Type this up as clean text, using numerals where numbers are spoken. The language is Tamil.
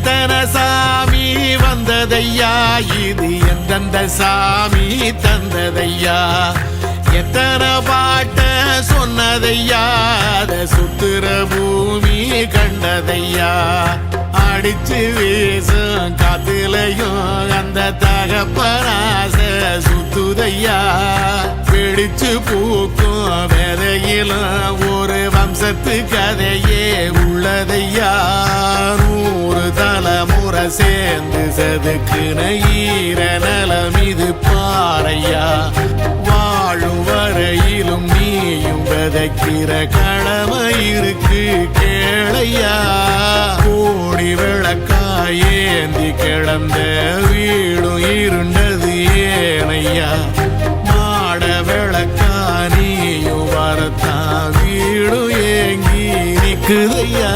எத்தனை சாமி வந்ததையா, இது எந்தெந்த சாமி தந்ததையா, எத்தனை பாட்ட சொன்னதையா, அத சுத்துற பூமி கண்டதையா, அடிச்சு வீசும் காத்துலையும் அந்த தகப்பனாச சுத்துதையா, பிடிச்சு பூக்கும் வேதையிலும் ஒரு வம்சத்து கதையே உள்ளதையா, 100 தலைமுறை சேர்ந்து செதுக்குன ஈர நலம் இது பாறையா, வாழும் வரையிலும் நீயும் விதைக்கிற கடமை இருக்கு கேளையா, கோடி விளக்காயேந்தி கிடந்த வீடும் இருண்டது ஏனையா, மாட விளக்கா நீயும் வரத்தான் வீடும் ஏங்கி நிக்குதையா.